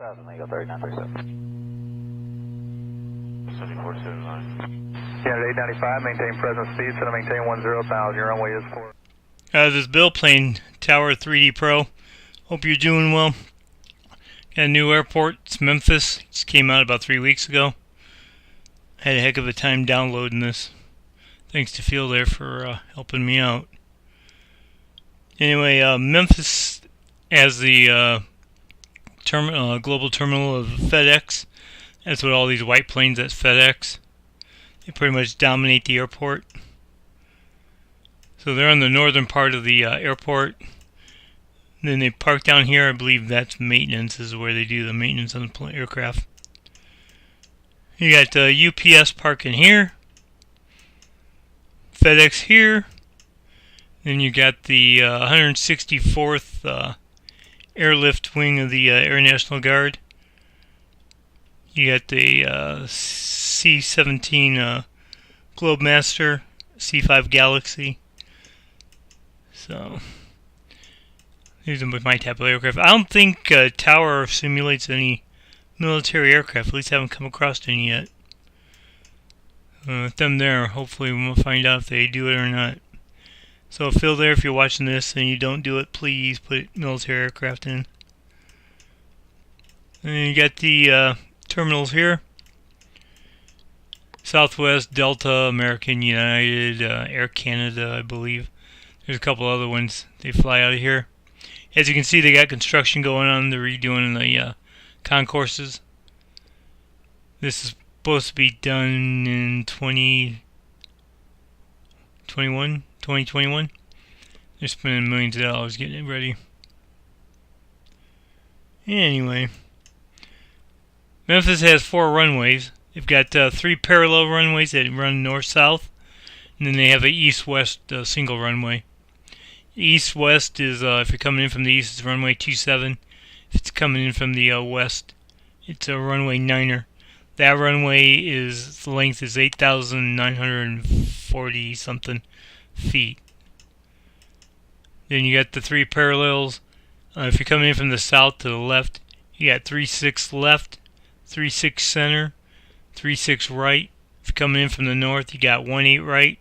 Eagle 3937. 7479. Canada 895, maintain present speed, so to maintain 10,000. Your runway is 4. This is Bill playing Tower 3D Pro. Hope you're doing well. Got a new airport. It's Memphis. Just came out about 3 weeks ago. Had a heck of a time downloading this. Thanks to Phil there for helping me out. Anyway, Memphis as the global terminal of FedEx. That's what all these white planes, that's FedEx. They pretty much dominate the airport. So they're on the northern part of the airport. Then they park down here. I believe that's maintenance. This is where they do the maintenance on the aircraft. You got UPS parking here. FedEx here. Then you got the 164th airlift wing of the Air National Guard. You got the C-17 Globemaster, C-5 Galaxy. So, these are my type of aircraft. I don't think Tower simulates any military aircraft. At least I haven't come across any yet. With them there, hopefully we'll find out if they do it or not. So Phil there, if you're watching this and you don't do it, please put military aircraft in. And then you got the terminals here. Southwest, Delta, American, United, Air Canada, I believe. There's a couple other ones. They fly out of here. As you can see, they got construction going on. They're redoing the concourses. This is supposed to be done in 2021. They're spending millions of dollars getting it ready. Anyway, Memphis has 4 runways. They've got 3 parallel runways that run north-south, and then they have an east-west single runway. East-west is, if you're coming in from the east, it's runway 27. If it's coming in from the west, it's a runway 9er. That runway is, the length is 8,940 something feet. Then you got the 3 parallels. If you're coming in from the south to the left, you got 3-6 left, 3-6 center, 3-6 right. If you're coming in from the north, you got 1-8 right,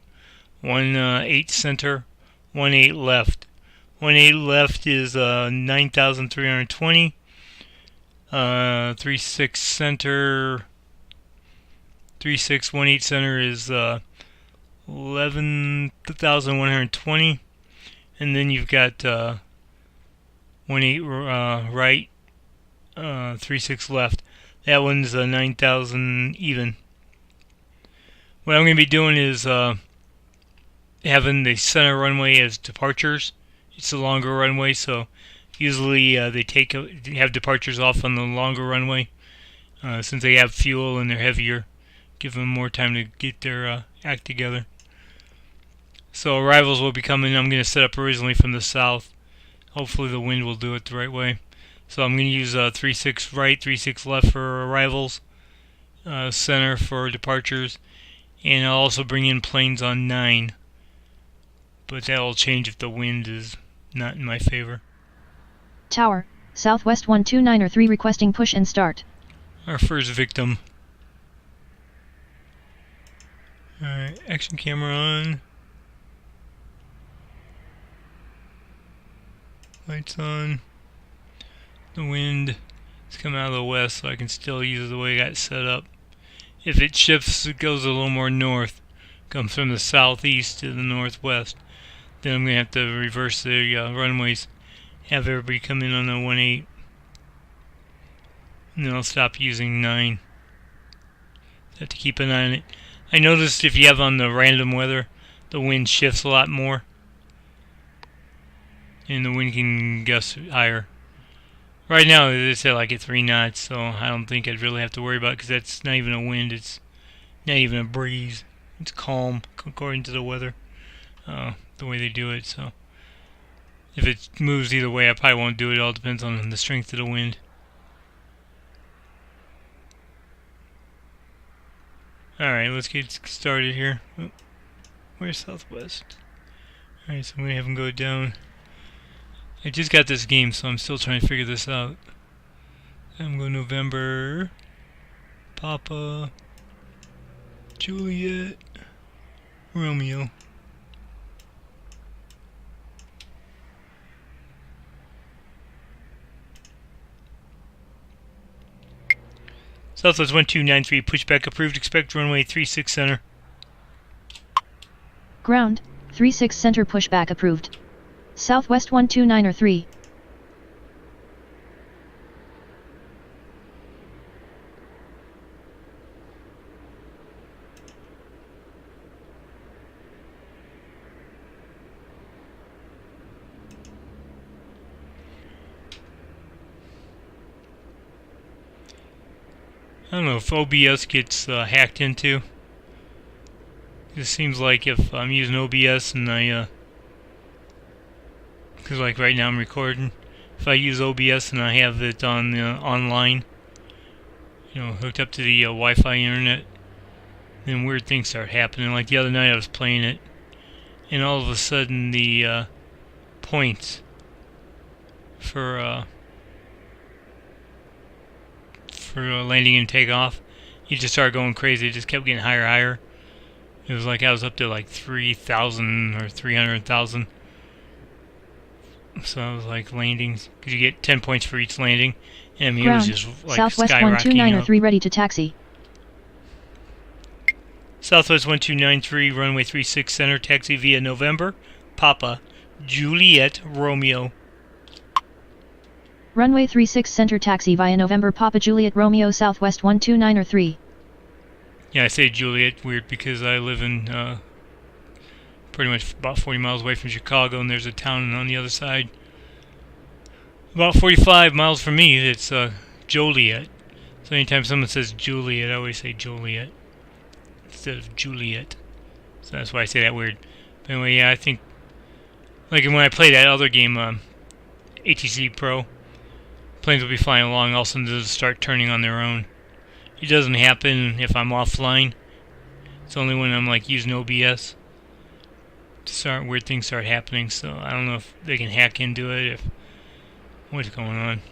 1-8 center, 1-8 left. 1-8 left is 9,320. 3-6 center, 3-6 1-8 center is 11,120. And then you've got 1-8 right, 3-6 left. That one's 9,000 even. What I'm going to be doing is having the center runway as departures. It's a longer runway, so usually they have departures off on the longer runway since they have fuel and they're heavier. Give them more time to get their act together. So arrivals will be coming. I'm going to set up originally from the south. Hopefully the wind will do it the right way. So I'm going to use 3-6 right, 3-6 left for arrivals, center for departures, and I'll also bring in planes on 9. But that will change if the wind is not in my favor. Tower, Southwest 129 requesting push and start. Our first victim. Alright, action camera on. Lights on. The wind is coming out of the west, so I can still use the way I got it set up. If it shifts, it goes a little more north. Comes from the southeast to the northwest. Then I'm going to have to reverse the runways. Have everybody come in on the 1-8. And then I'll stop using 9. Have to keep an eye on it. I noticed if you have on the random weather, the wind shifts a lot more. And the wind can gust higher. Right now, they say like at 3 knots, so I don't think I'd really have to worry about it because that's not even a wind, it's not even a breeze. It's calm, according to the weather, the way they do it. So if it moves either way, I probably won't do it. It all depends on the strength of the wind. Alright, let's get started here. Oh, where's Southwest? Alright, so I'm going to have them go down. I just got this game, so I'm still trying to figure this out. I'm going November, Papa, Juliet, Romeo. Southwest 1293, pushback approved, expect runway 36 center. Ground, 36 center pushback approved. Southwest 129 I don't know if OBS gets hacked into. It seems like if I'm using OBS and because like right now I'm recording, if I use OBS and I have it on online, hooked up to the Wi-Fi internet, then weird things start happening. Like the other night I was playing it, and all of a sudden the points for landing and takeoff, you just started going crazy. It just kept getting higher and higher. It was like I was up to like 3,000 or 300,000. So I was like landings, because you get 10 points for each landing. And I mean, Ground, it was just like Southwest skyrocketing 129 ready to taxi. Southwest 1293, runway 36 center, taxi via November, Papa, Juliet, Romeo. Runway 36 center taxi via November Papa Juliet Romeo Southwest 129 Yeah, I say Juliet, weird, because I live in pretty much about 40 miles away from Chicago, and there's a town on the other side. About 45 miles from me, it's Joliet. So anytime someone says Juliet, I always say Joliet instead of Juliet. So that's why I say that weird. But anyway, yeah, I think, like when I play that other game, ATC Pro, planes will be flying along, all of a sudden they'll start turning on their own. It doesn't happen if I'm offline. It's only when I'm like using OBS. Weird things start happening, so I don't know if they can hack into it, what's going on.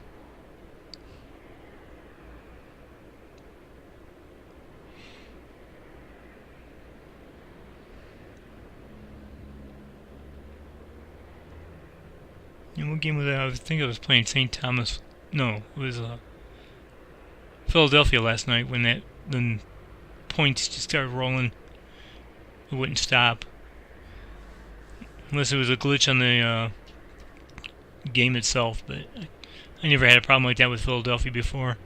And what game was that? I think I was playing St. Thomas. No, it was Philadelphia last night when the points just started rolling. It wouldn't stop. Unless it was a glitch on the game itself, but I never had a problem like that with Philadelphia before.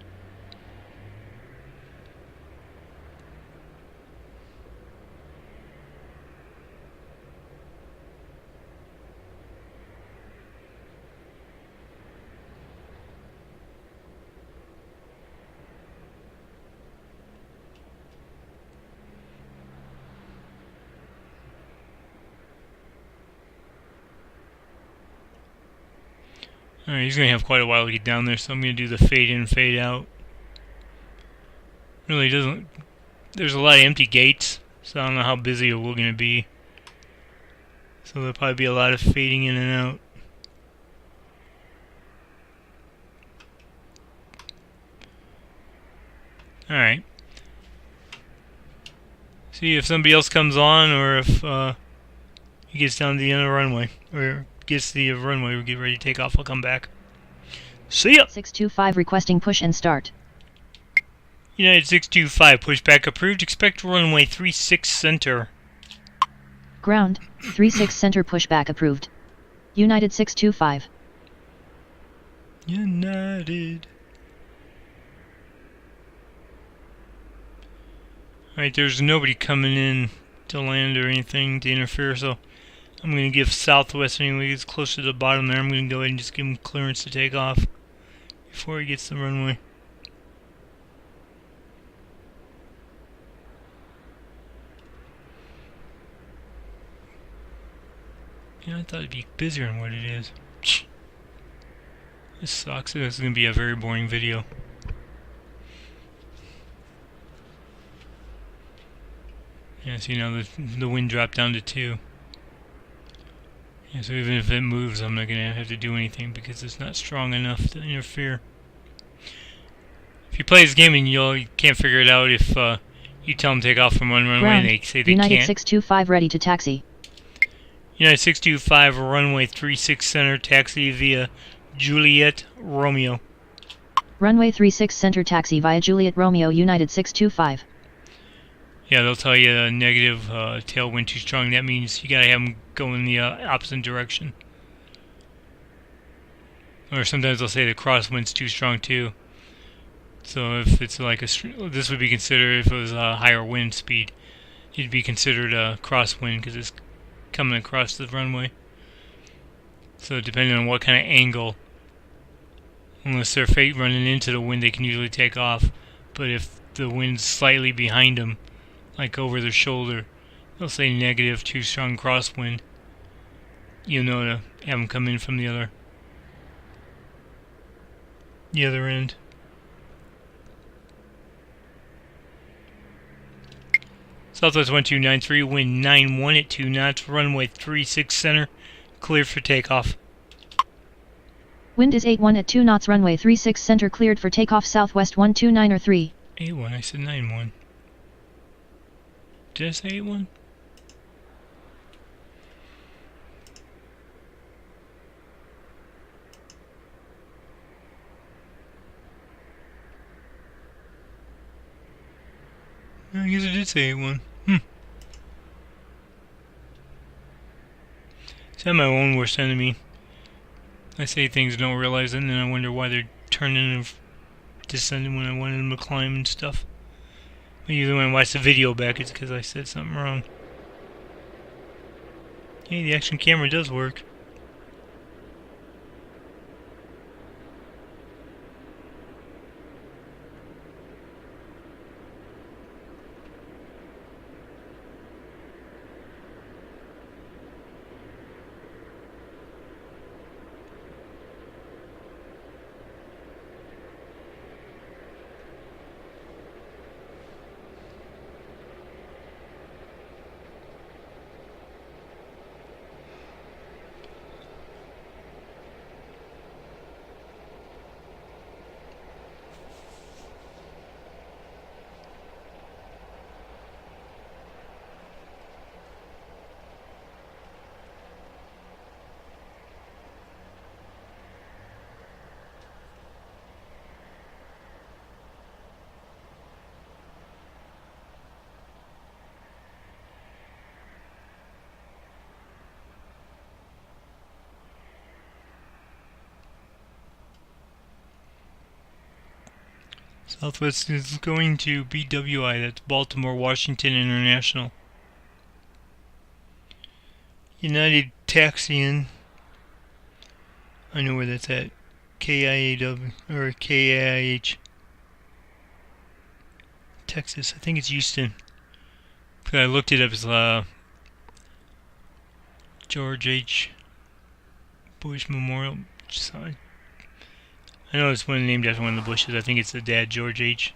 Alright, he's going to have quite a while to get down there, so I'm going to do the fade in, fade out. Really doesn't... There's a lot of empty gates, so I don't know how busy we're going to be. So there'll probably be a lot of fading in and out. Alright. See if somebody else comes on, or if he gets down to the end of the runway, or gets to the runway, we get ready to take off. I'll come back. See ya! 625 requesting push and start. United 625, pushback approved. Expect runway 36 center. Ground, 36 center pushback approved. United 625. United. Alright, there's nobody coming in to land or anything to interfere, so I'm going to give Southwest, anyway, it's close to the bottom there. I'm going to go ahead and just give him clearance to take off before he gets to the runway. Yeah, I thought it'd be busier than what it is. This sucks. This is going to be a very boring video. Yeah, so the wind dropped down to 2. Yeah, so even if it moves, I'm not going to have to do anything because it's not strong enough to interfere. you play this game and you can't figure it out if you tell them to take off from one runway Ground. and they say they United can't. 625 ready to taxi. United 625 runway 36 center taxi via Juliet Romeo. Runway 36 center taxi via Juliet Romeo United 625. Yeah, they'll tell you negative tailwind too strong. That means you gotta have them go in the opposite direction. Or sometimes they'll say the crosswind's too strong too. So if it's like this would be considered, if it was a higher wind speed, it'd be considered a crosswind because it's coming across the runway. So depending on what kind of angle, unless they're running into the wind, they can usually take off. But if the wind's slightly behind them, like over their shoulder, they'll say negative, too strong crosswind. You'll know to have them come in from the other end. Southwest 1293, wind 91 at 2 knots, runway 36 center, cleared for takeoff. Wind is 81 at 2 knots, runway 36 center cleared for takeoff, Southwest 12903. 81, I said 91. Did I say 81? I guess I did say 81. See, I'm my own worst enemy. I say things and don't realize it, and then I wonder why they're turning and descending when I wanted them to climb and stuff. But usually when I watch the video back, it's because I said something wrong. Hey, the action camera does work. Southwest is going to BWI, that's Baltimore Washington International. United taxiing. I know where that's at. KIAW or KIH. Texas. I think it's Houston. I looked it up as George H. Bush Memorial. I know it's one named after one of the Bushes. I think it's the dad, George H.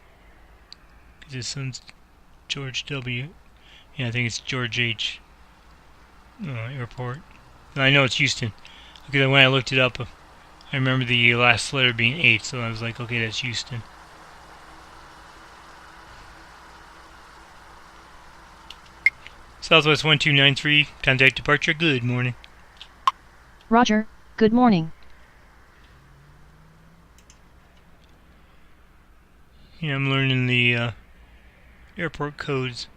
Because his son's George W. Yeah, I think it's George H. Airport. And I know it's Houston. Because when I looked it up, I remember the last letter being 8, so I was like, okay, that's Houston. Southwest 1293, contact departure, good morning. Roger, good morning. Yeah, I'm learning the airport codes.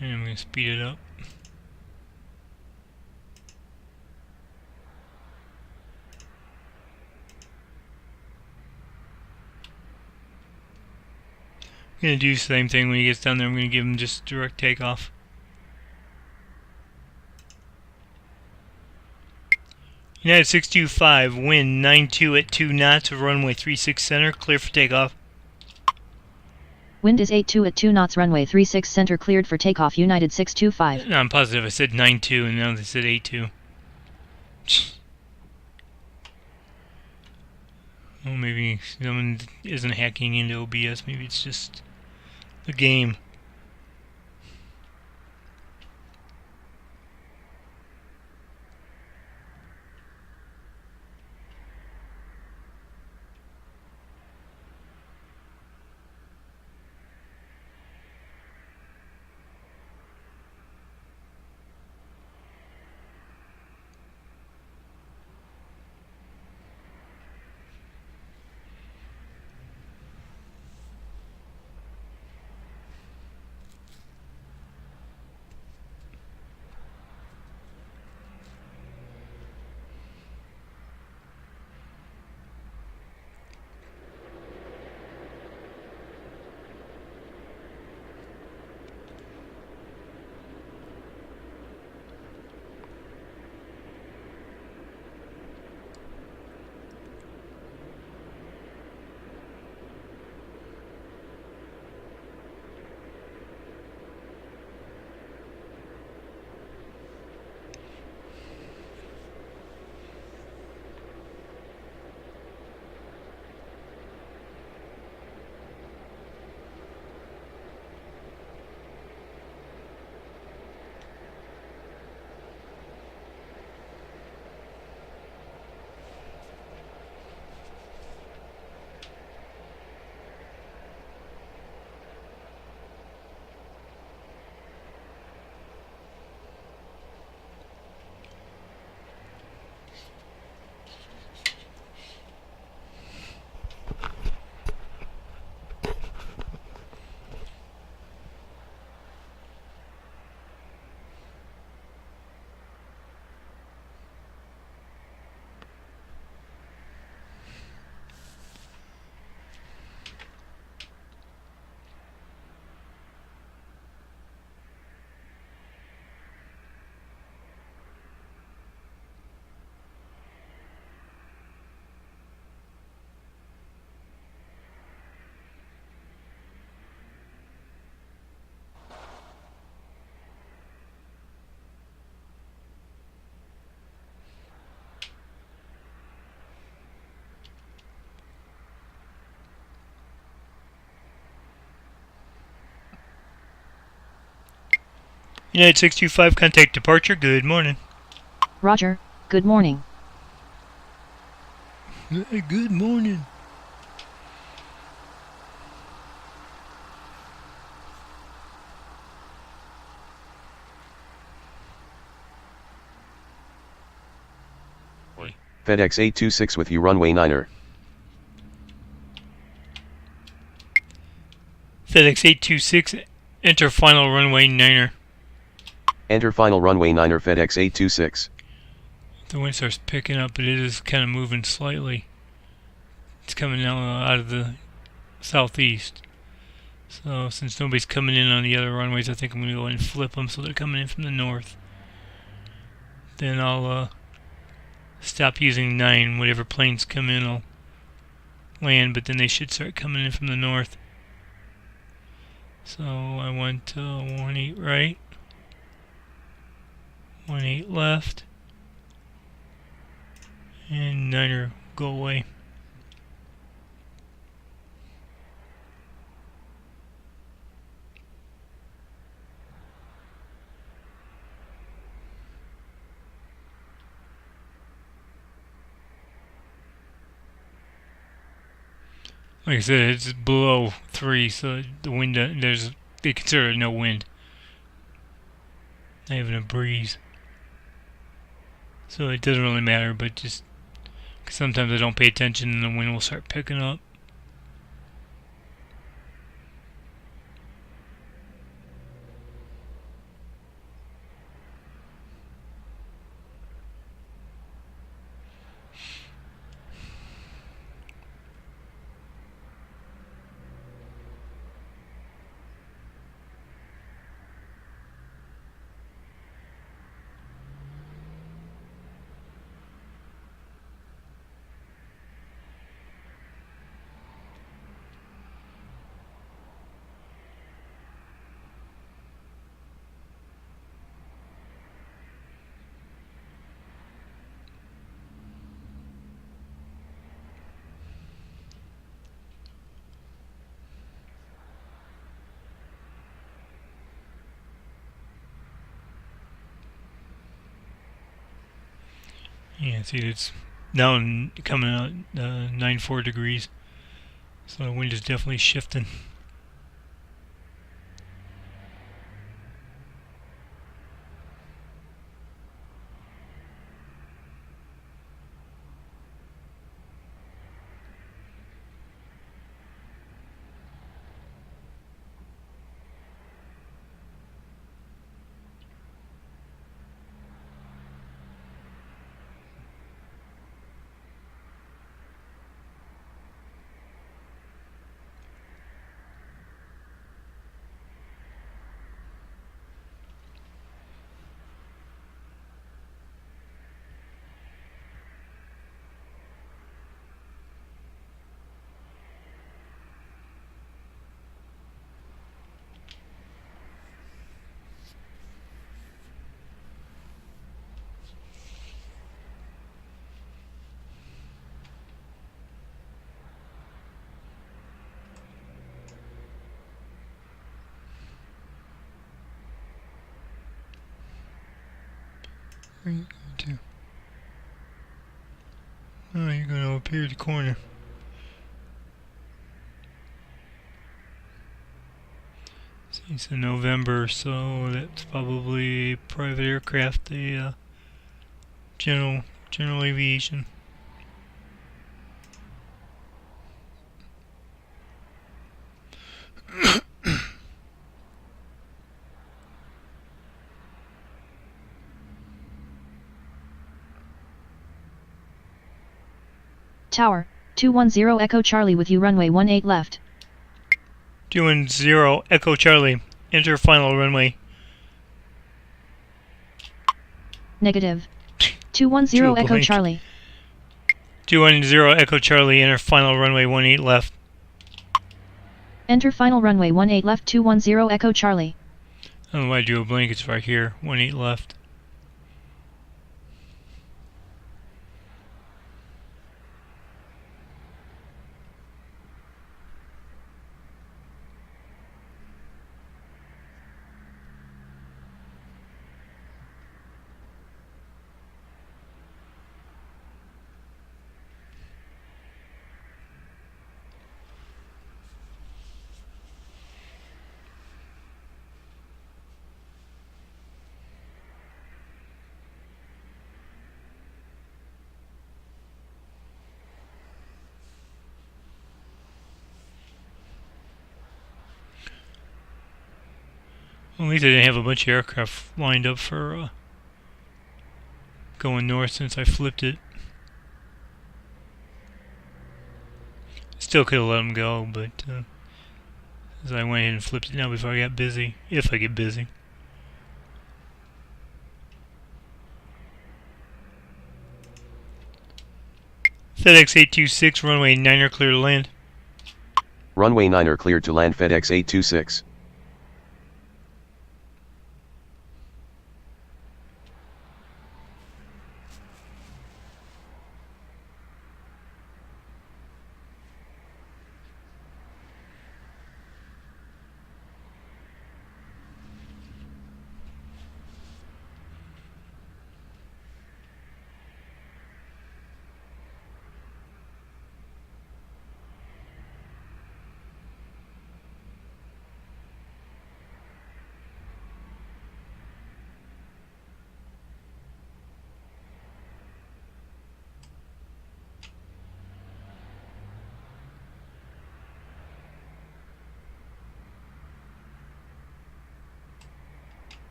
And I'm going to speed it up. I'm going to do the same thing when he gets down there. I'm going to give him just direct takeoff. United 625, wind 92 at 2 knots, runway 36 center, clear for takeoff. Wind is 82 at 2 knots, runway 36 center cleared for takeoff, United 625. No, I'm positive I said 92 and now they said 82. Well, maybe someone isn't hacking into OBS, maybe it's just the game. United 625, contact departure. Good morning. Roger, good morning. Good morning. FedEx 826 with you, runway 9er. FedEx 826, enter final runway 9er. Enter final runway 9er, FedEx 826. The wind starts picking up, but it is kind of moving slightly. It's coming now out of the southeast. So since nobody's coming in on the other runways, I think I'm going to go ahead and flip them so they're coming in from the north. Then I'll stop using 9. Whatever planes come in, I'll land, but then they should start coming in from the north. So I want 18 right, 18 left, and 9er go away. Like I said, it's below 3, so the wind, they consider it no wind. Not even a breeze. So it doesn't really matter, but just 'cause sometimes I don't pay attention and the wind will start picking up. Yeah, see, it's down, coming out 94 degrees. So the wind is definitely shifting. Where are you going to? Oh, you're going to appear the corner. See, it's in November, so that's probably a private aircraft, a general aviation. Tower, 210 Echo Charlie with you, runway 18 left. 210 Echo Charlie, enter final runway. Negative. 210 Echo Charlie. 210 Echo Charlie, enter final runway 18 left. Enter final runway 18 left, 210 Echo Charlie. I don't know why I do a blank, it's right here, 18 left. Well, at least I didn't have a bunch of aircraft lined up for going north since I flipped it. Still could have let them go, but as I went ahead and flipped it now before I got busy, if I get busy. FedEx 826, runway 9er clear to land. Runway 9er cleared to land FedEx 826.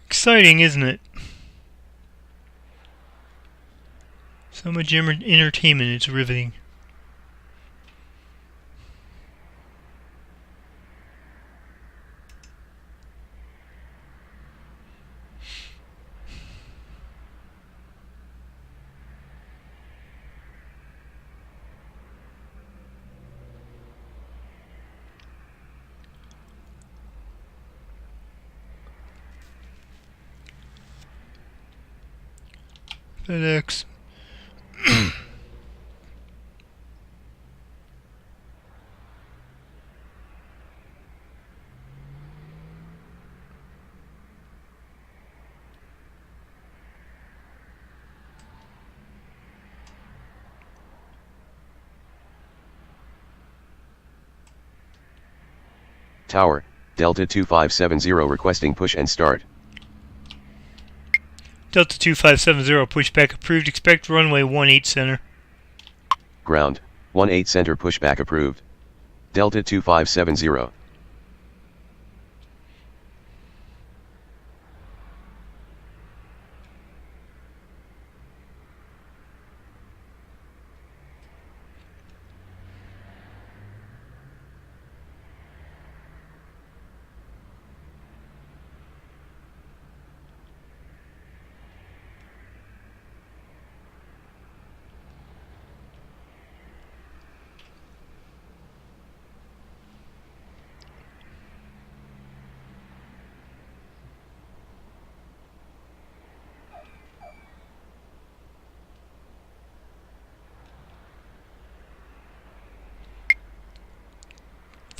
Exciting, isn't it? So much entertainment, it's riveting. FedEx. Tower, Delta 2570 requesting push and start. Delta 2570, pushback approved. Expect runway 18 center. Ground, 18 center pushback approved. Delta 2570.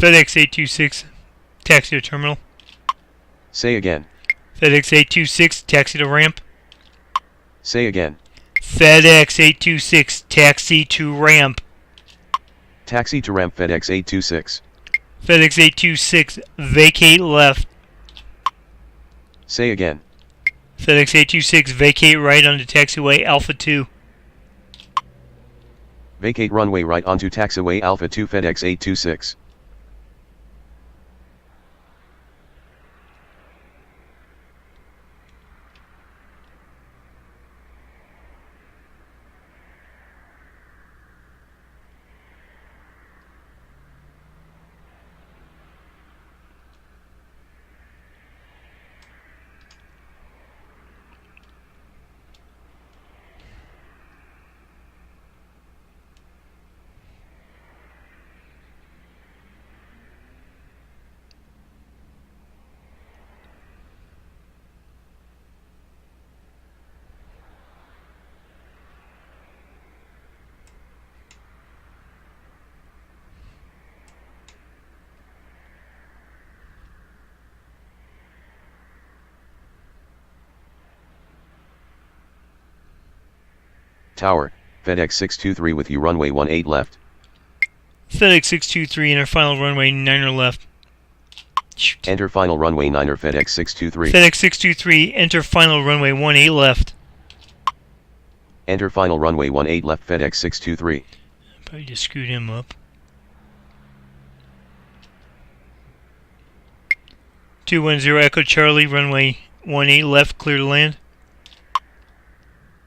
FedEx 826, taxi to terminal. Say again. FedEx 826, taxi to ramp. Say again. FedEx 826, taxi to ramp. Taxi to ramp FedEx 826. FedEx 826, vacate left. Say again. FedEx 826, vacate right onto taxiway Alpha 2. Vacate runway right onto taxiway Alpha 2 FedEx 826. Tower, FedEx 623 with you runway 18 left. FedEx 623, enter final runway 9er left. Shoot. Enter final runway 9er FedEx 623. FedEx 623, enter final runway 18 left. Enter final runway 18 left FedEx 623. Probably just screwed him up. 210 Echo Charlie, runway 18 left, clear to land.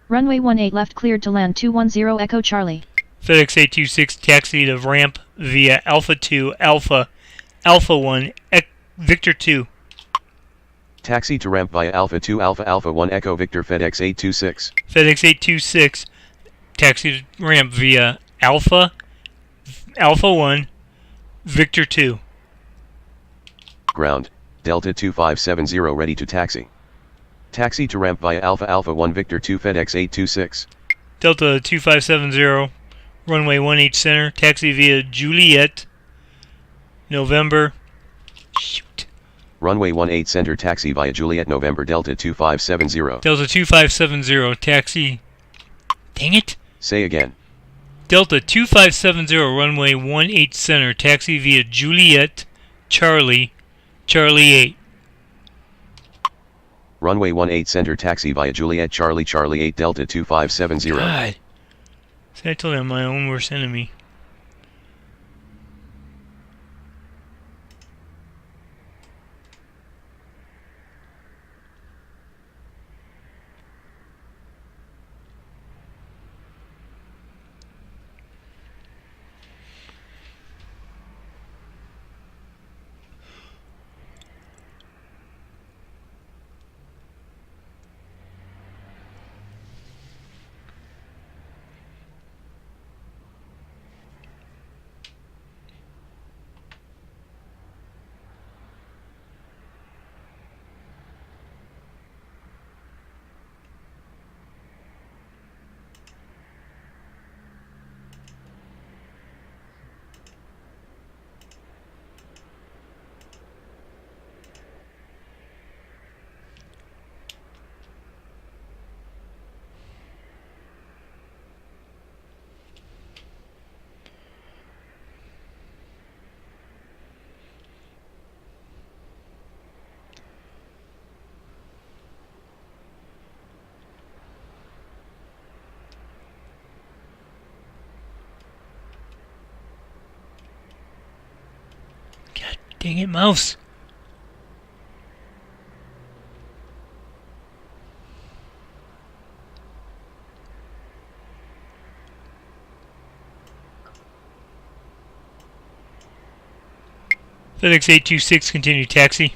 Runway 18 left cleared to land 210 Echo Charlie. FedEx 826, taxi to ramp via Alpha 2, Alpha 1, Victor 2. Taxi to ramp via Alpha 2 Alpha 1 Echo Victor FedEx 826. FedEx 826, taxi to ramp via Alpha 1, Victor 2. Ground, Delta 2570 ready to taxi. Taxi to ramp via Alpha 1 Victor 2 FedEx 826. Delta 2570, runway 18 center, taxi via Juliet, November. Shoot. Runway 18 center taxi via Juliet November Delta 2570. Delta 2570, taxi. Dang it. Say again. Delta 2570, runway 18 center, taxi via Juliet, Charlie 8. Runway 18 center taxi via Juliet Charlie 8 Delta 2570. God. See, I told you I'm my own worst enemy. Dang it, mouse. FedEx 826, continue taxi.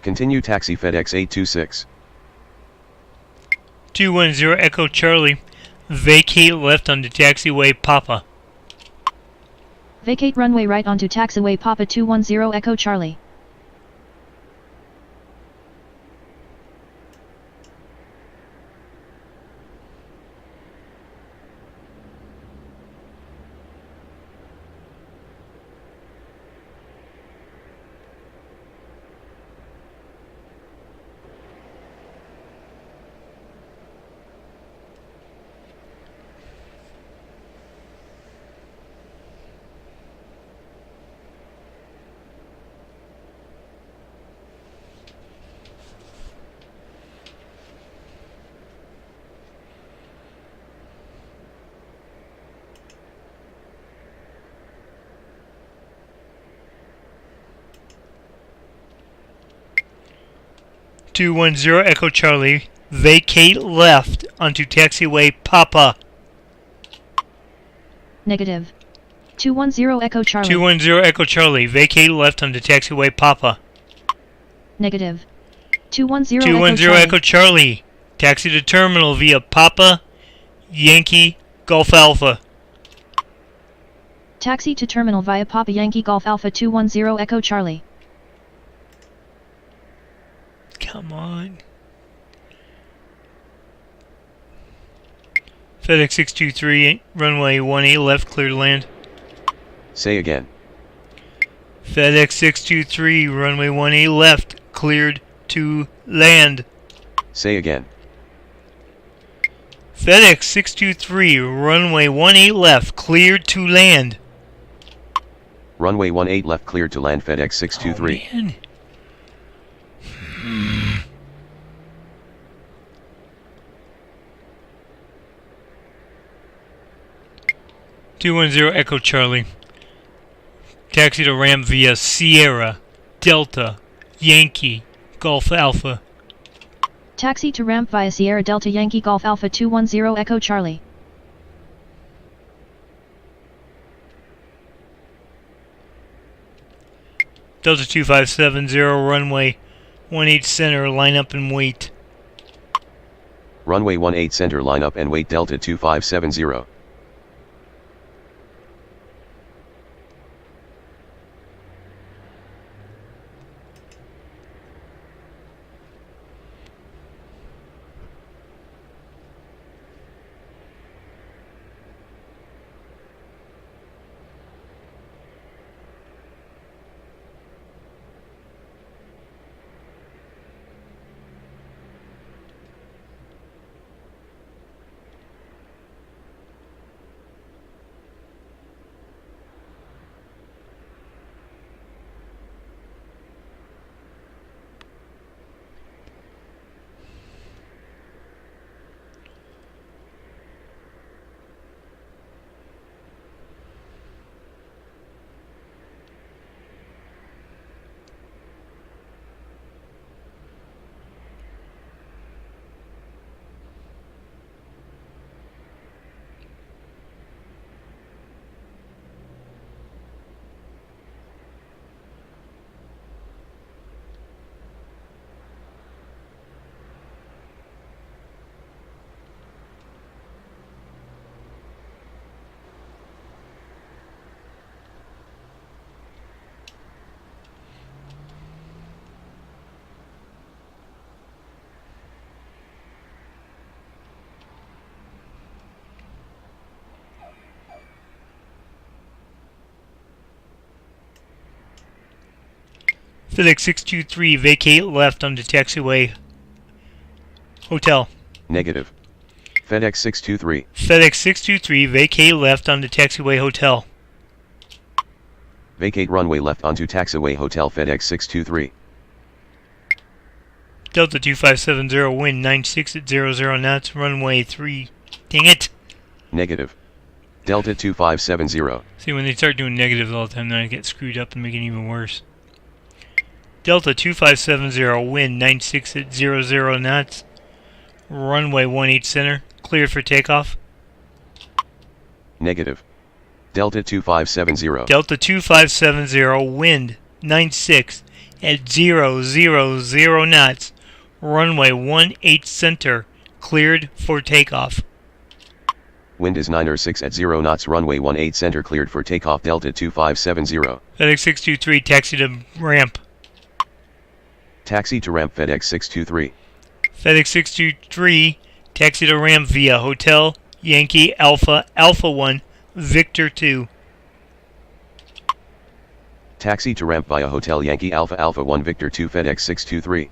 Continue taxi FedEx 826. 210 Echo Charlie, vacate left onto taxiway Papa. Vacate runway right onto taxiway Papa 210 Echo Charlie. .210 Echo Charlie, vacate left onto taxiway Papa. Negative. 210 Echo Charlie. 210 Echo Charlie, vacate left onto taxiway Papa. Negative. 210 210 Echo Charlie, taxi to terminal via Papa, Yankee, Golf Alpha. Taxi to terminal via Papa Yankee Golf Alpha 210 Echo Charlie. Come on. FedEx 623, runway 18 left, clear to land. Say again. FedEx 623, runway 18 left, cleared to land. Say again. FedEx 623, runway 18 left, cleared to land. Runway 18 left cleared to land FedEx 623. Oh, man. 210 Echo Charlie. Taxi to ramp via Sierra, Delta, Yankee, Golf Alpha. Taxi to ramp via Sierra Delta Yankee Golf Alpha 210 Echo Charlie. Delta 2570, runway 18 center, line up and wait. Runway 18 center, line up and wait. Delta 2570. FedEx 623, vacate left onto taxiway hotel. Negative. FedEx 623. FedEx 623, vacate left onto taxiway hotel. Vacate runway left onto taxiway hotel. FedEx 623. Delta 2570, wind 96 at 00 knots, runway 3. Dang it! Negative. Delta 2570. See, when they start doing negatives all the time, then I get screwed up and make it even worse. Delta 2570, wind 96 at 00 knots, runway 18 center, cleared for takeoff. Negative. Delta 2570. Delta 2570, wind 96 at 000 knots, runway 18 center, cleared for takeoff. Wind is 906 at 0 knots, runway 18 center, cleared for takeoff. Delta 2570. FedEx 623, taxi to ramp. Taxi to ramp. FedEx 623. FedEx 623, taxi to ramp via Hotel Yankee Alpha Alpha 1, Victor 2. Taxi to ramp via Hotel Yankee Alpha Alpha 1 Victor 2 FedEx 623.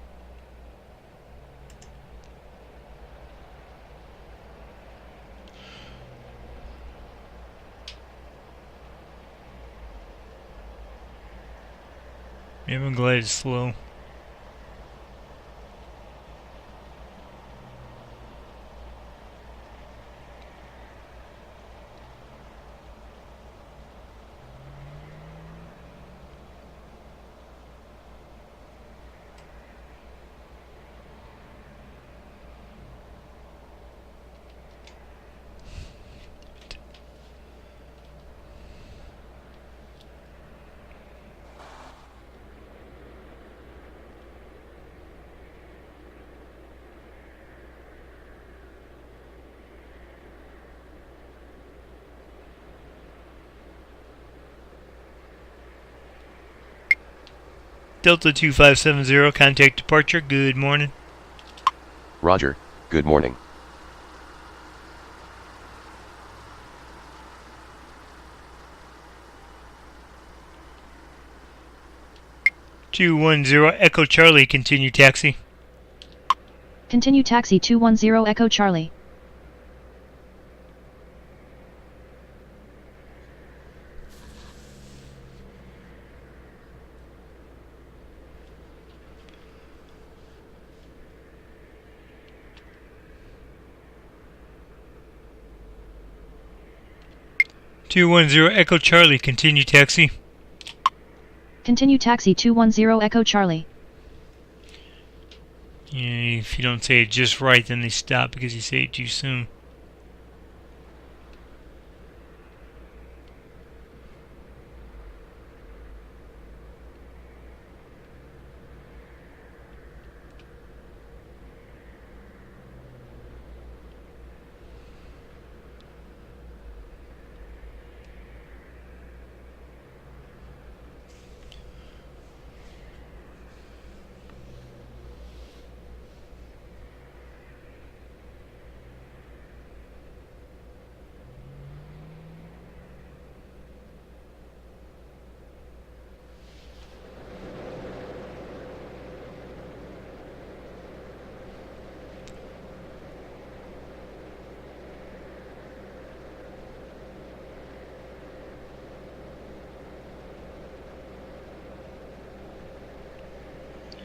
I'm glad it's slow. Delta 2570, contact departure. Good morning. Roger, good morning. Echo Charlie, continue taxi. Continue taxi 210 Echo Charlie. 210 Echo Charlie, continue taxi. Continue taxi 210 Echo Charlie. Yeah, if you don't say it just right, then they stop because you say it too soon.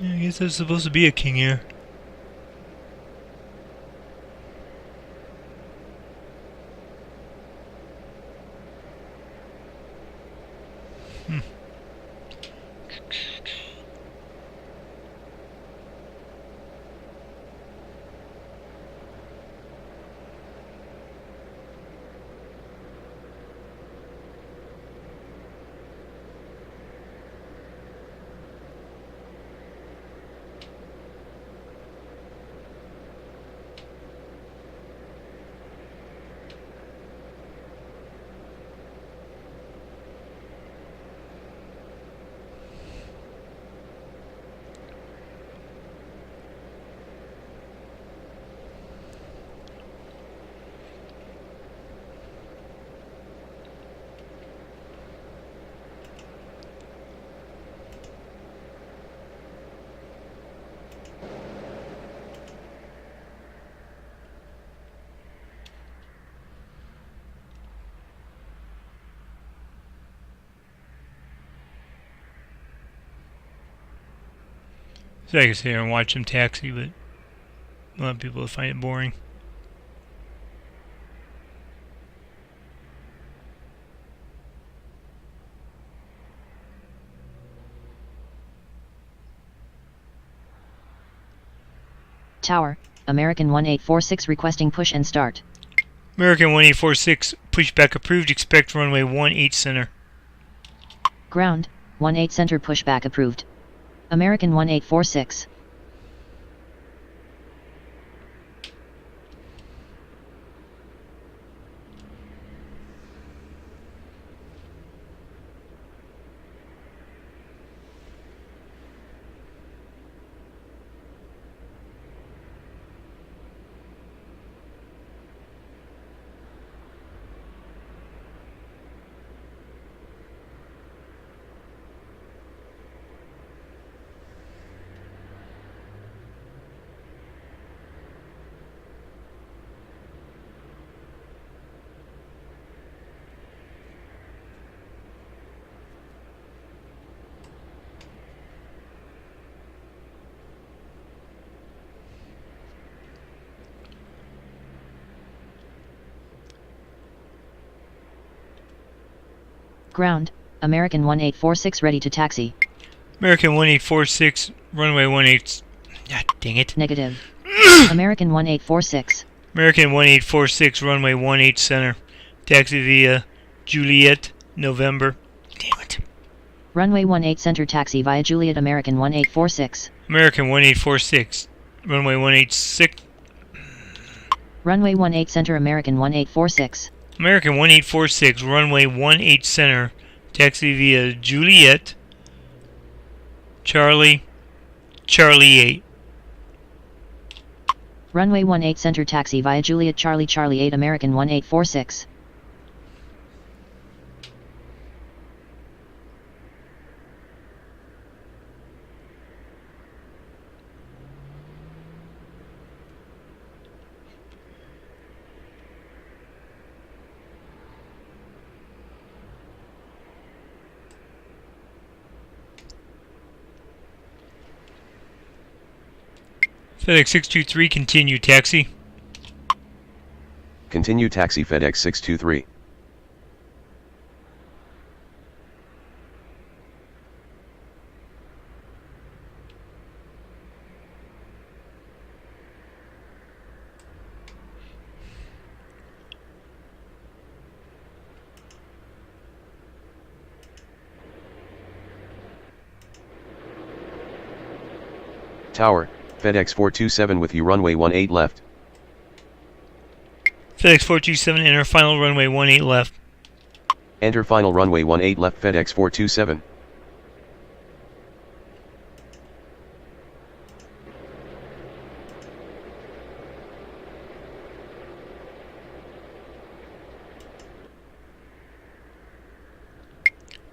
Yeah, I guess there's supposed to be a king here. So I can sit here and watch them taxi, but a lot of people find it boring. Tower, American 1846 requesting push and start. American 1846, pushback approved, expect runway 18 center. Ground, 18 center pushback approved. American 1846. Ground, American 1846 ready to taxi. American 1846, runway 18. Ah, dang it. Negative. American 1846. American 1846, runway 18 center. Taxi via Juliet, November. Damn it. Runway 18 center taxi via Juliet, American 1846. American 1846, runway 186. Runway 18 center, American 1846. American 1846, runway 18 center. Taxi via Juliet, Charlie 8. Runway 18 center taxi via Juliet, Charlie 8, American 1846. FedEx 623, continue taxi. Continue taxi FedEx 623. Tower, FedEx 427 with you runway 18 left. FedEx 427, enter final runway 18 left. Enter final runway 18 left FedEx 427.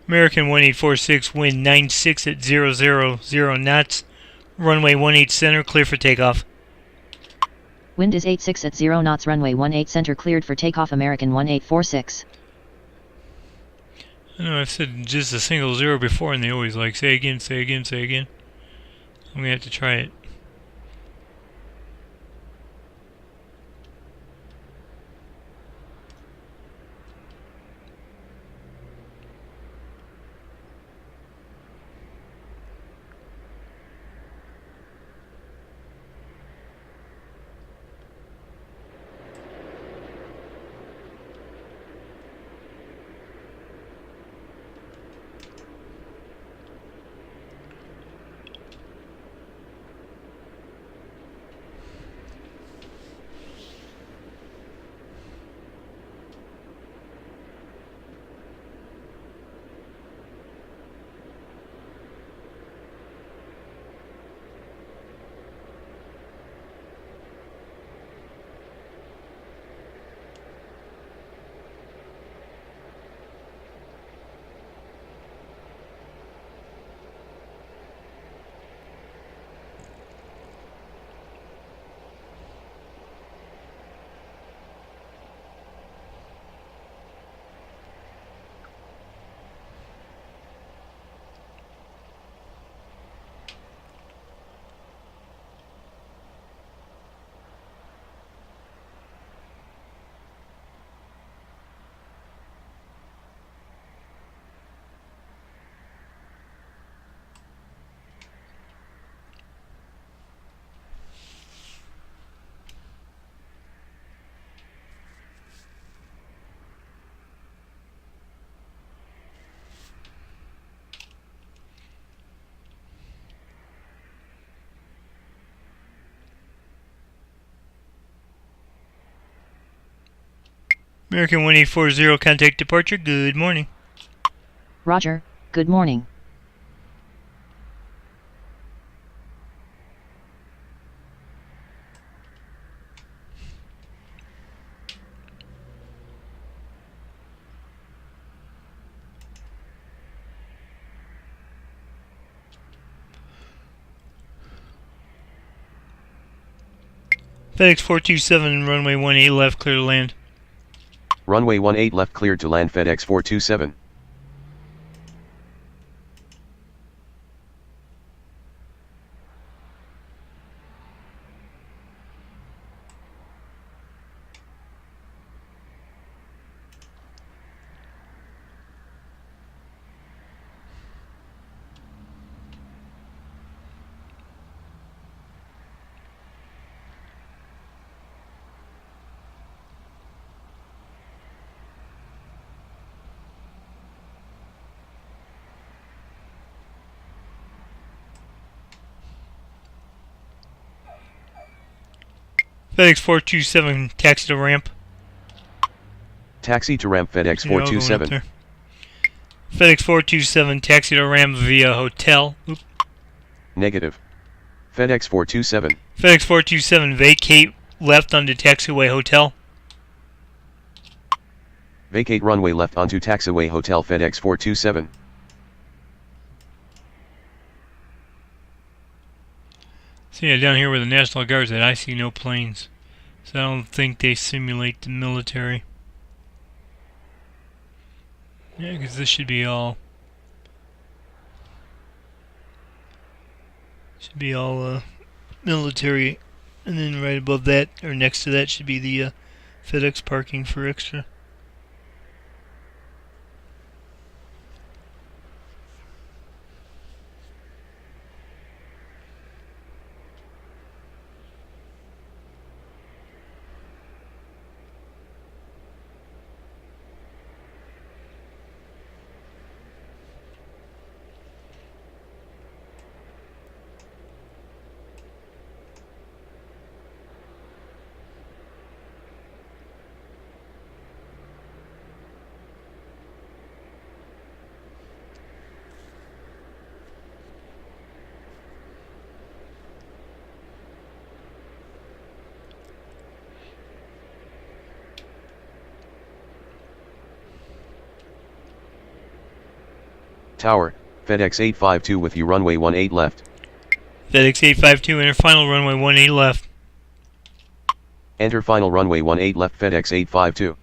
American 1846, wind 96 at 000 knots. Runway 18 center, clear for takeoff. Wind is 86 at 0 knots. Runway 18 center cleared for takeoff. American 1846. I know I've said just a single zero before, and they always like, say again, say again, say again. I'm going to have to try it. American 1840, contact departure. Good morning. Roger, good morning. FedEx 427, runway 18 left, clear to land. Runway 18 left cleared to land FedEx 427. FedEx 427, taxi to ramp. Taxi to ramp FedEx Yeah, I'll go 427. up there. FedEx 427, taxi to ramp via hotel. Oop. Negative. FedEx 427. FedEx 427, vacate left onto taxiway hotel. Vacate runway left onto taxiway hotel FedEx 427. So yeah, down here where the National Guard's at, I see no planes. So I don't think they simulate the military. Yeah, because this should be all military, and then right above that or next to that should be the FedEx parking for extra. Tower, FedEx 852 with you runway 18 left. FedEx 852, enter final runway 18 left. Enter final runway 18 left FedEx 852.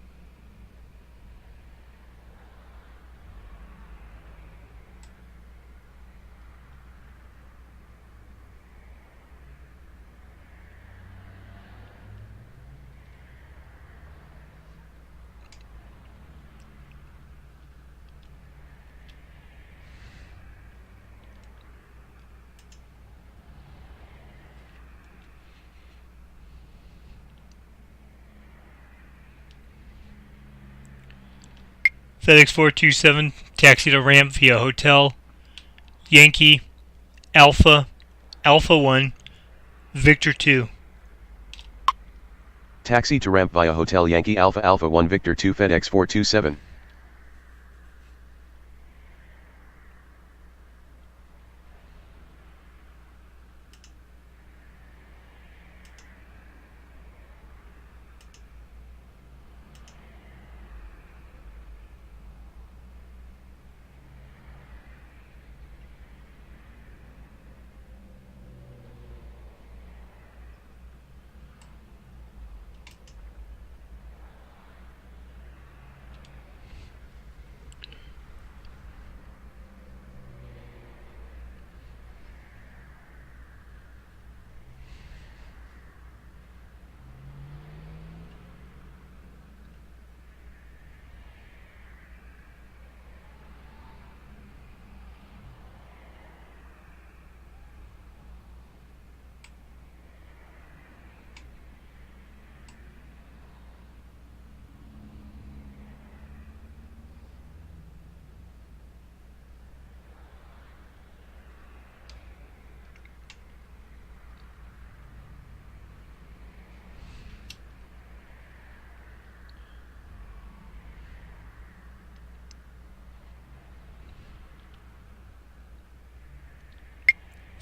FedEx 427, taxi to ramp via Hotel, Yankee, Alpha, Alpha 1, Victor 2. Taxi to ramp via Hotel Yankee Alpha Alpha 1 Victor 2 FedEx 427.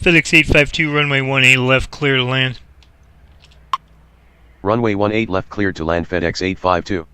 FedEx 852, runway 18 left, clear to land. Runway 18 left cleared to land FedEx 852.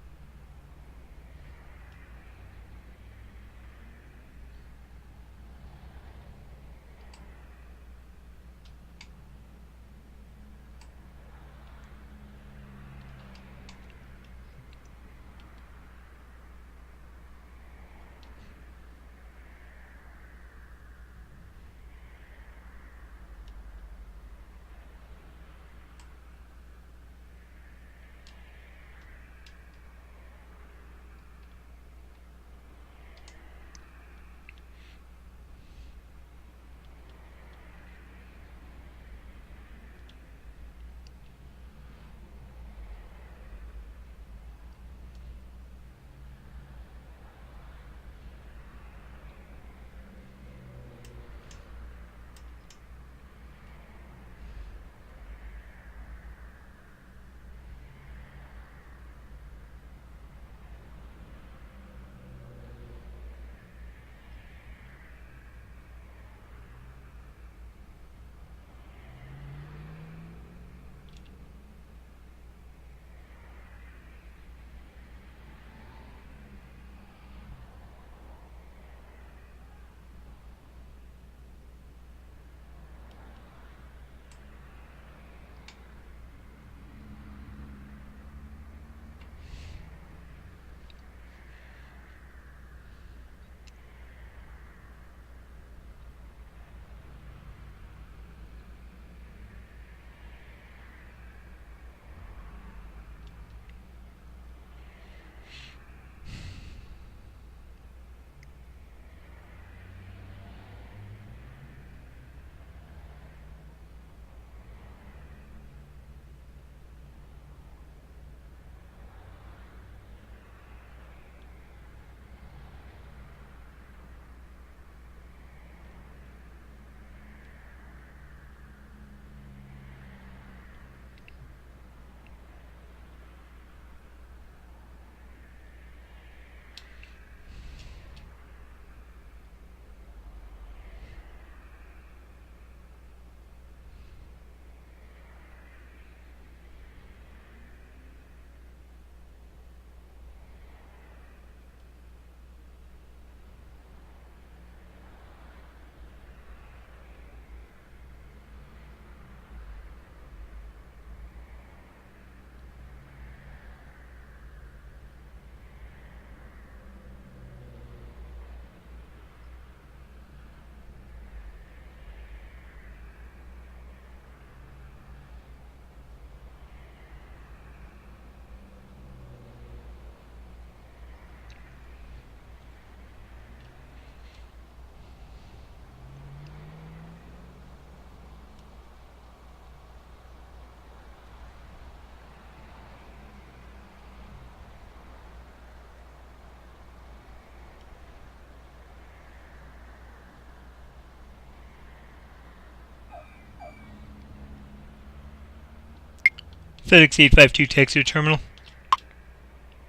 FedEx 852, taxi to terminal.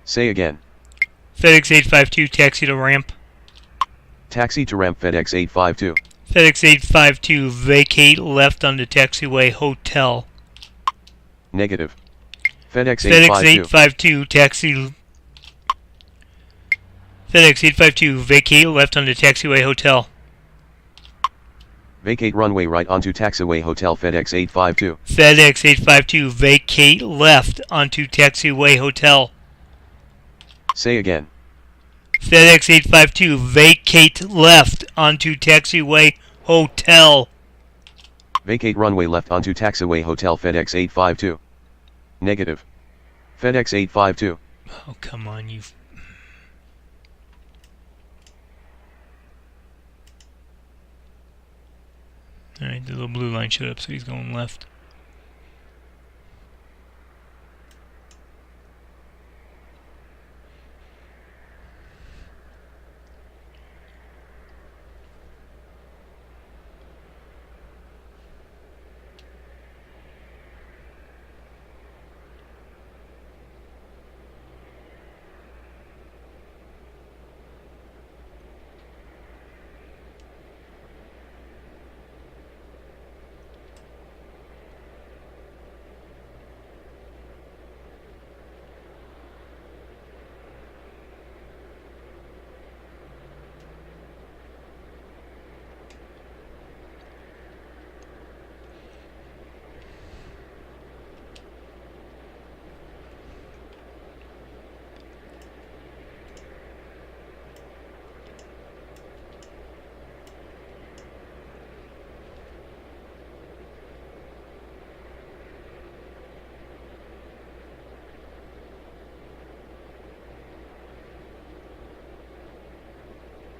Say again. FedEx 852, taxi to ramp. Taxi to ramp FedEx 852. FedEx 852, vacate left onto taxiway hotel. Negative. FedEx FedEx 852. 852, taxi. FedEx 852, vacate left onto taxiway hotel. Vacate runway right onto taxiway hotel FedEx 852. FedEx 852, vacate left onto taxiway hotel. Say again. FedEx 852, vacate left onto taxiway hotel. Vacate runway left onto taxiway hotel FedEx 852. Negative. FedEx 852. Oh, come on, you. Alright, the little blue line showed up, so he's going left.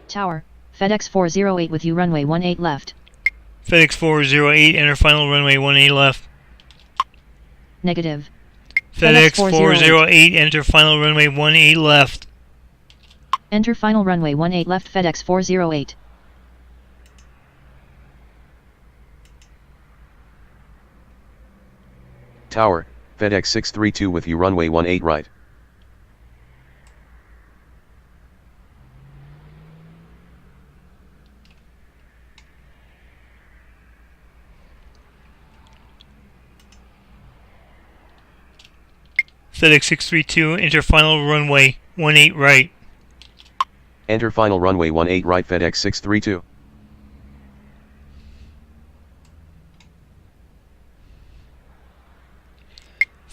Tower, FedEx 408 with you runway 18 left. FedEx 408, enter final runway 18 left. Negative. FedEx 408, enter final runway 18 left. Enter final runway 18 left FedEx 408. Tower, FedEx 632 with you runway 18 right. FedEx 632, enter final runway 18 right. Enter final runway 18 right FedEx 632.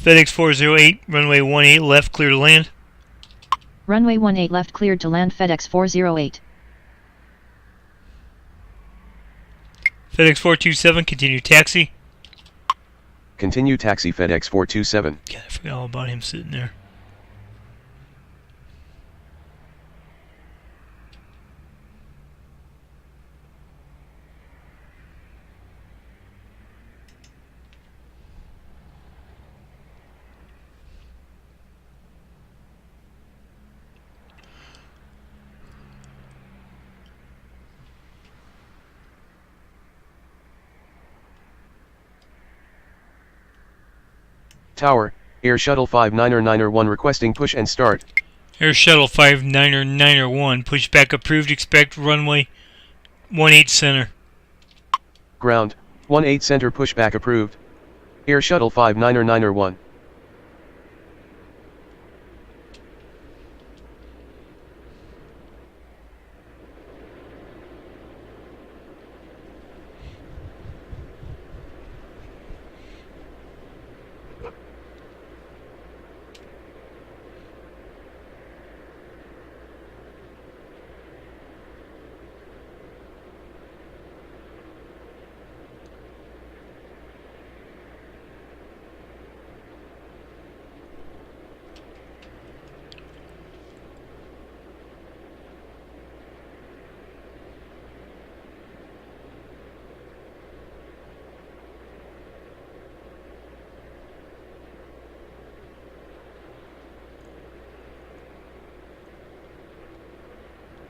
FedEx 408, runway 18 left, clear to land. Runway 18 left cleared to land FedEx 408. FedEx 427, continue taxi. Continue taxi FedEx 427. God, I forgot all about him sitting there. Tower, Air Shuttle 599er1 requesting push and start. Air Shuttle 599er1, pushback approved, expect runway 18 center. Ground, 18 center pushback approved. Air Shuttle 599er1.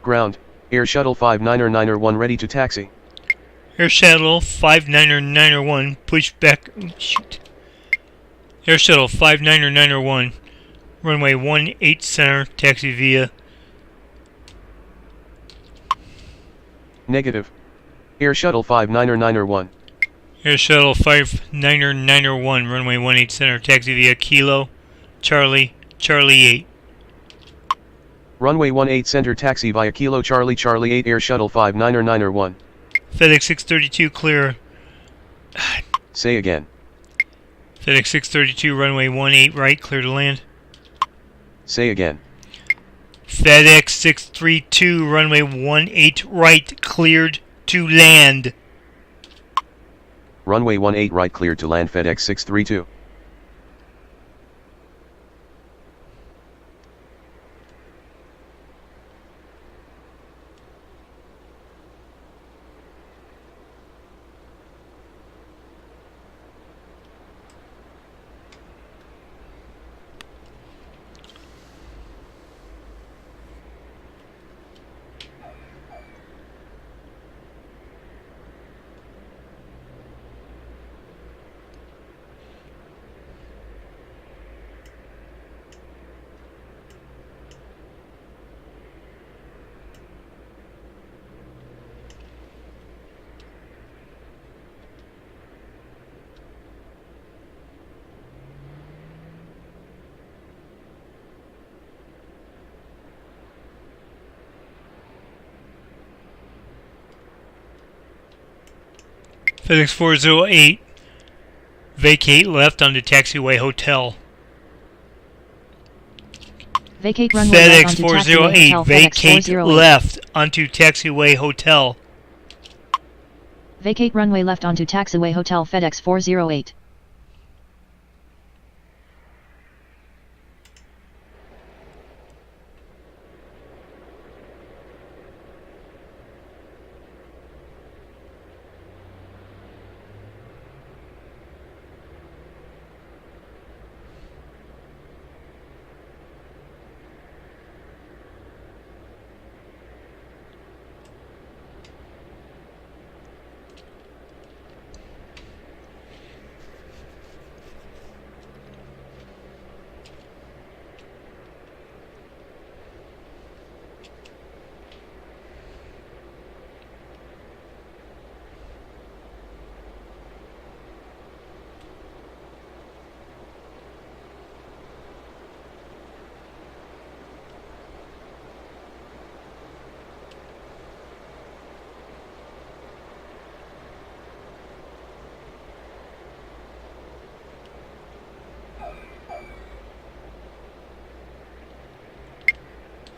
Ground, Air Shuttle 599er1 ready to taxi. Air Shuttle 599er1, pushback. Shoot. Air Shuttle 59er 1, runway 18 center, taxi via. Negative. Air Shuttle 59er 1. Air Shuttle 59er 1, runway 18 center, taxi via Kilo, Charlie 8. Runway 18 center taxi via Kilo Charlie 8 Air Shuttle 59er 1. FedEx 632 clear. Say again. FedEx 632 runway 18 right, clear to land. Say again. FedEx 632 runway 18 right, cleared to land. Runway 18 right cleared to land FedEx 632. FedEx 408, vacate left onto taxiway hotel. Vacate runway FedEx left onto 408, taxiway hotel. vacate FedEx 408. left onto taxiway hotel. Vacate runway left onto taxiway hotel. FedEx 408.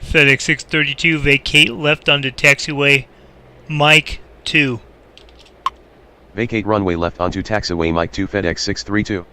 FedEx 632, vacate left onto taxiway Mike 2. Vacate runway left onto taxiway Mike 2 FedEx 632.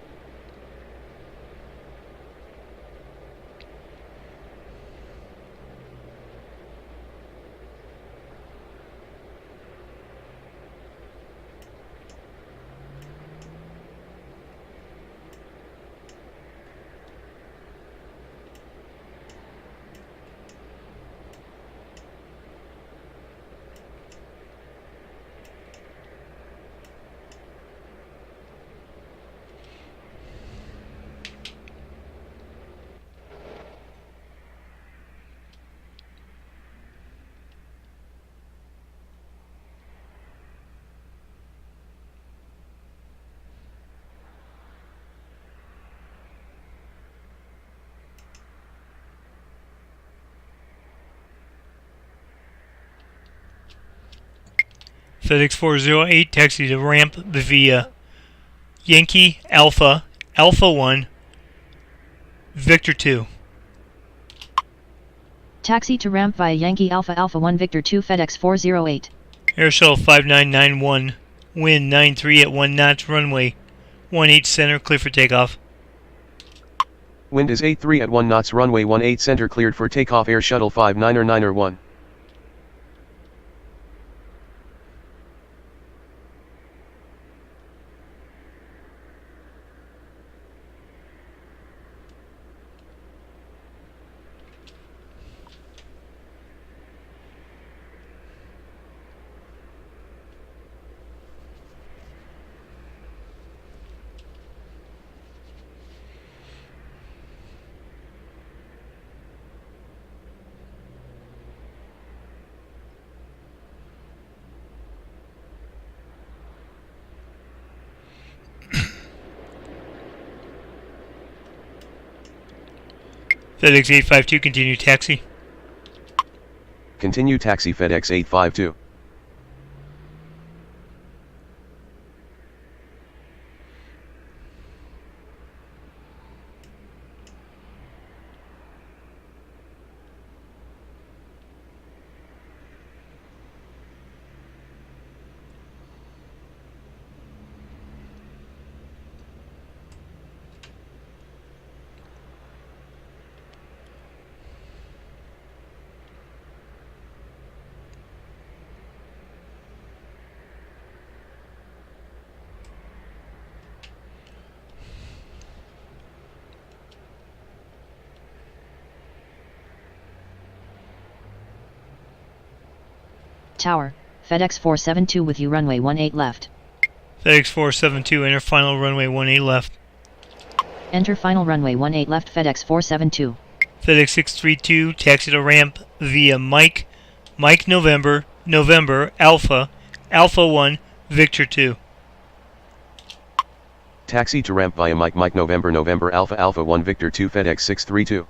FedEx 408, taxi to ramp via Yankee Alpha, Alpha 1, Victor 2. Taxi to ramp via Yankee Alpha Alpha 1 Victor 2 FedEx 408. Air Shuttle 5991, wind 93 at 1 knots, runway 18 center, clear for takeoff. Wind is 83 at 1 knots runway 18 center cleared for takeoff Air Shuttle 59er 1. FedEx 852, continue taxi. Continue taxi FedEx 852. Tower, FedEx 472 with you runway 18 left. FedEx 472, enter final runway 18 left. Enter final runway 18 left FedEx 472. FedEx 632, taxi to ramp via Mike November, Alpha 1, Victor 2. Taxi to ramp via Mike November, Alpha 1, Victor 2 FedEx 632.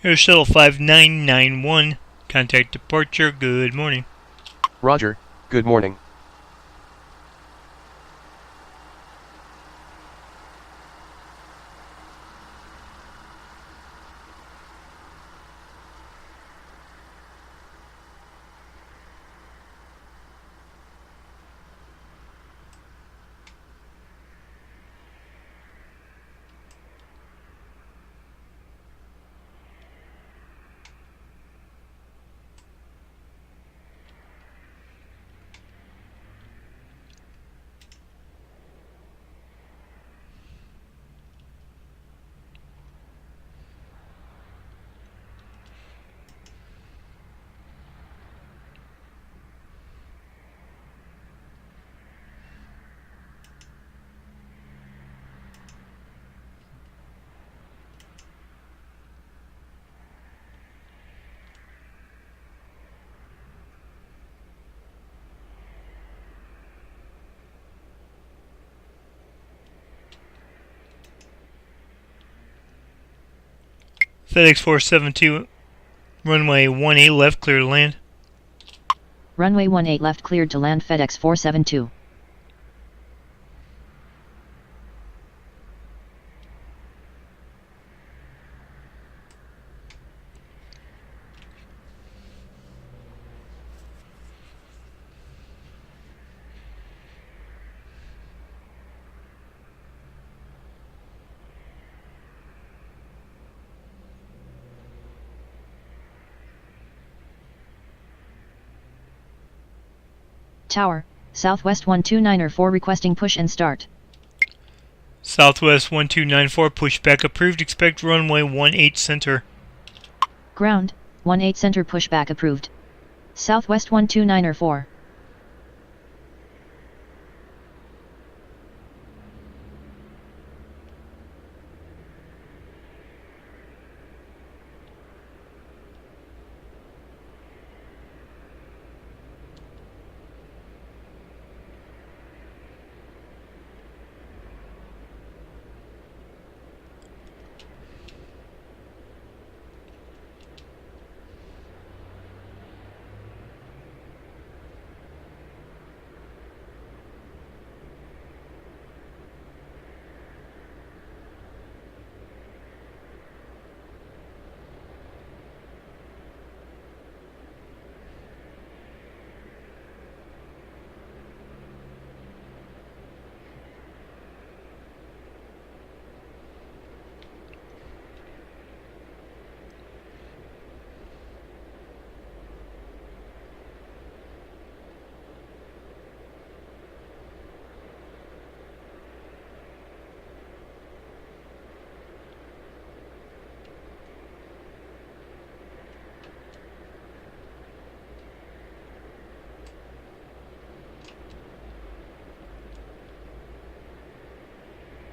Air Shuttle 5991, contact departure, good morning. Roger, good morning. FedEx 472, runway 18 left, clear to land. Runway 18 left cleared to land FedEx 472. Tower, Southwest 129er4 requesting push and start. Southwest 1294, pushback approved, expect runway 18 center. Ground, 18 center pushback approved. Southwest 129er4.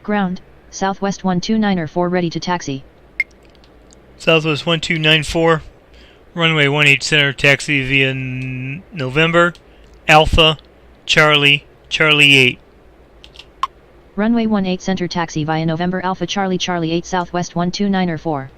Ground, Southwest 129er 4 ready to taxi. Southwest 1294, runway 18 center, taxi via November, Alpha, Charlie, Charlie 8. Runway 18 center taxi via November Alpha Charlie Charlie 8 Southwest 129er 4.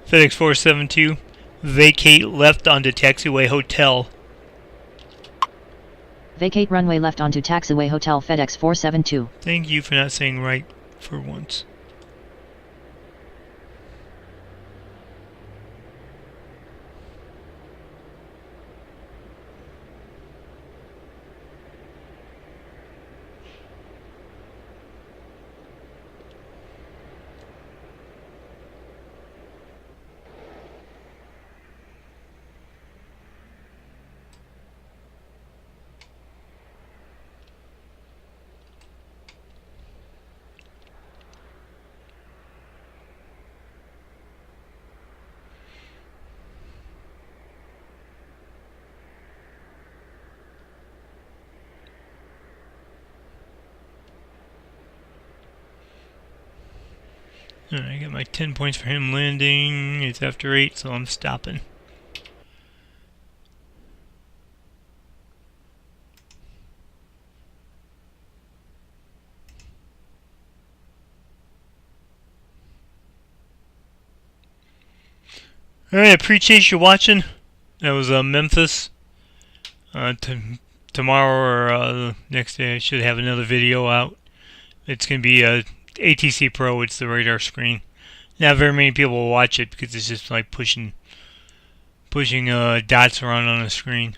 FedEx 472, vacate left onto taxiway hotel. Vacate runway left onto taxiway hotel FedEx 472. Thank you for not saying right for once. I got my 10 points for him landing. It's after 8, so I'm stopping. Alright, I appreciate you watching. That was Memphis. Tomorrow or the next day I should have another video out. It's going to be ATC Pro. It's the radar screen. Not very many people will watch it because it's just like pushing dots around on the screen.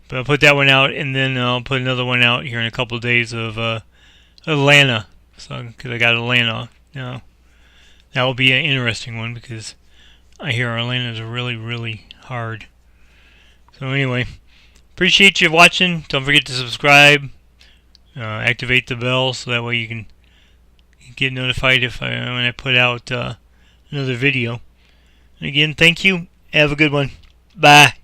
But I'll put that one out, and then I'll put another one out here in a couple of days of Atlanta. So because I got Atlanta now, that will be an interesting one because I hear Atlanta is really, really hard. So anyway, appreciate you watching. Don't forget to subscribe, activate the bell so that way you can get notified when I put out another video. And again, thank you. Have a good one. Bye.